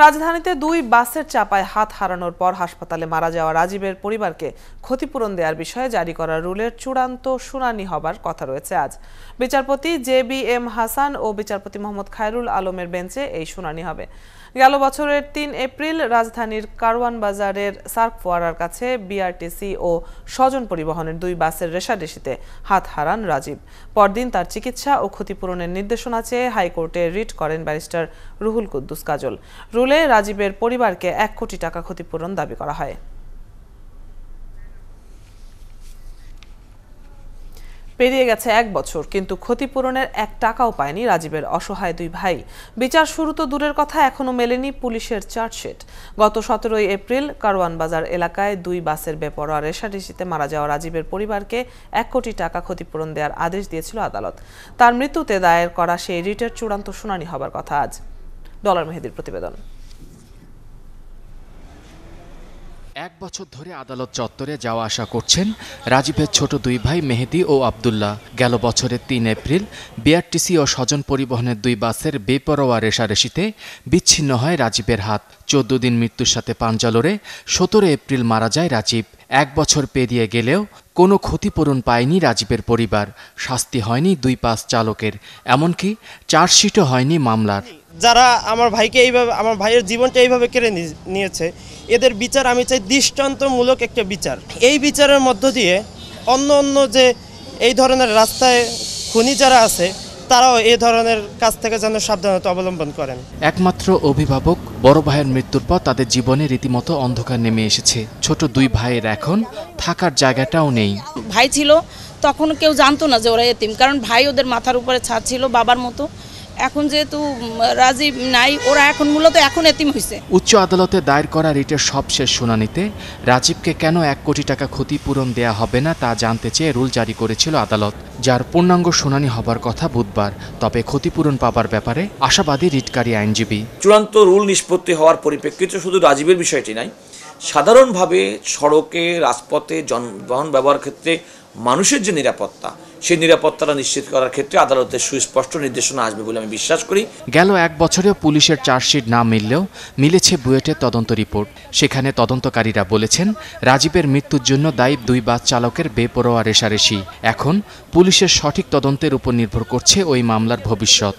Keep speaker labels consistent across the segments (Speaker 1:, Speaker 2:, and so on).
Speaker 1: রাজধানীতে 2 বাসের চাপায় হাত হারানোর পর হাসপাতালে মারা যাওয়া রাজীবের পরিবারকে ক্ষতিপূরণ দেওয়ার বিষয়ে জারি করা রুলের চূড়ান্ত শুনানি হবার কথা রয়েছে আজ। বিচারপতি JBM হাসান ও বিচারপতি মোহাম্মদ খায়রুল আলমের বেঞ্চে এই শুনানি হবে। গেল বছরের 3 এপ্রিল রাজধানীর কারওয়ান বাজারের সার্ক ফোয়ারার কাছে BRTC ও স্বজন পরিবহনের 2 বাসের রেষারেষিতে হাত হারান রাজীব। পরদিন তার চিকিৎসা ও ক্ষতিপূরণের নির্দেশনা চেয়ে হাইকোর্টে রিট করেন ব্যারিস্টার রুহুল কুদ্দুস কাজল। রুলে রাজীবের পরিবারকে 1 কোটি টাকা ক্ষতিপূরণ দাবি করা হয়। পেরিয়ে গেছে 1 বছর, কিন্তু ক্ষতিপূরণের 1 টাকাও পায়নি রাজীবের অসহায় 2 ভাই। বিচার শুরু তো দূরের কথা, এখনো মেলেনি পুলিশের চার্জশিট। গত 17 এপ্রিল কারওয়ান বাজার এলাকায় 2 বাসের বেপরোয়া রেষারেষিতে মারা যাওয়া রাজীবের পরিবারকে 1 কোটি টাকা ক্ষতিপূরণ দেওয়ার আদেশ দিয়েছিল আদালত। তার মৃত্যুতে দায়ের করা সেই রিটের চূড়ান্ত শুনানি হবার কথা আজ। ডলার মেহেদীর প্রতিবেদন।
Speaker 2: 1 বছর ধরে আদালত চত্বরে যাওয়া আসা করছেন রাজীবের ছোট 2 ভাই মেহেদী ও আব্দুল্লাহ। গেল বছরের 3 এপ্রিল BRTC ও স্বজন পরিবহনের 2 বাসের বেপরোয়া রেষারেষিতে বিচ্ছিন্ন হয় রাজীবের হাত। 14 দিন মৃত্যুর সাথে পাঞ্জা লড়ে 17 এপ্রিল মারা যায় রাজীব। 1 বছর পেরিয়ে গেলেও কোনো ক্ষতিপূরণ পায়নি রাজীবের পরিবার। শাস্তি হয়নি 2 বাস চালকের, এমনকি চার্জশিটও হয়নি মামলার।
Speaker 3: যারা আমার ভাইকে এইভাবে, আমার ভাইয়ের জীবনটা এইভাবে কেড়ে নিয়েছে, এদের বিচার আমি চাই দৃষ্টান্তমূলক একটা বিচার। এই বিচারের মধ্য দিয়ে অন্য যে এই ধরনের রাস্তায় খুনি যারা আছে তারাও এই ধরনের কাজ থেকে যেন সাবধানতা অবলম্বন করেন।
Speaker 2: একমাত্র অভিভাবক বড় ভাইয়ের মৃত্যুর পর তাদের জীবনে রীতিমতো অন্ধকার নেমে এসেছে। ছোট 2 ভাইয়ের এখন থাকার জায়গাটাও নেই।
Speaker 4: ভাই ছিল তখন কেউ জানতো না যে ওরা এতিম, কারণ ভাই ওদের মাথার উপরে ছাদ ছিল বাবার মতো। এখন যেহেতু রাজীব নাই, ওরা এখন মূলত এখন এতিম হয়েছে।
Speaker 2: উচ্চ আদালতে দায়ের করা রিটের সবশেষ শুনানিতে রাজীবকে কেন 1 কোটি টাকা ক্ষতিপূরণ দেয়া হবে না তা জানতে চেয়ে রুল জারি করেছিল আদালত, যার পূর্ণাঙ্গ শুনানি হবার কথা বুধবার। তবে ক্ষতিপূরণ পাবার ব্যাপারে আশাবাদী রিটকারী আইনজীবী।
Speaker 5: চূড়ান্ত রুল নিষ্পত্তি হওয়ার পরিপ্রেক্ষিতে শুধু রাজীবের বিষয়টি নাই, সাধারণভাবে সড়কে রাজপথে যানবাহন ব্যবহার ক্ষেত্রে মানুষের যে নিরাপত্তা, সেই নিরাপত্তাটা নিশ্চিত করার ক্ষেত্রে আদালতের সুস্পষ্ট নির্দেশনা আসবে বলে আমি বিশ্বাস করি।
Speaker 2: গেল 1 বছরেও পুলিশের চার্জশিট না মিললেও মিলেছে বুয়েটের তদন্ত রিপোর্ট। সেখানে তদন্তকারীরা বলেছেন রাজীবের মৃত্যুর জন্য দায়ী 2 বাস চালকের বেপরোয়া রেষারেষি। এখন পুলিশের সঠিক তদন্তের উপর নির্ভর করছে ওই মামলার ভবিষ্যৎ।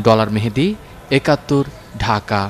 Speaker 2: ডলার মেহেদী, 71, ঢাকা।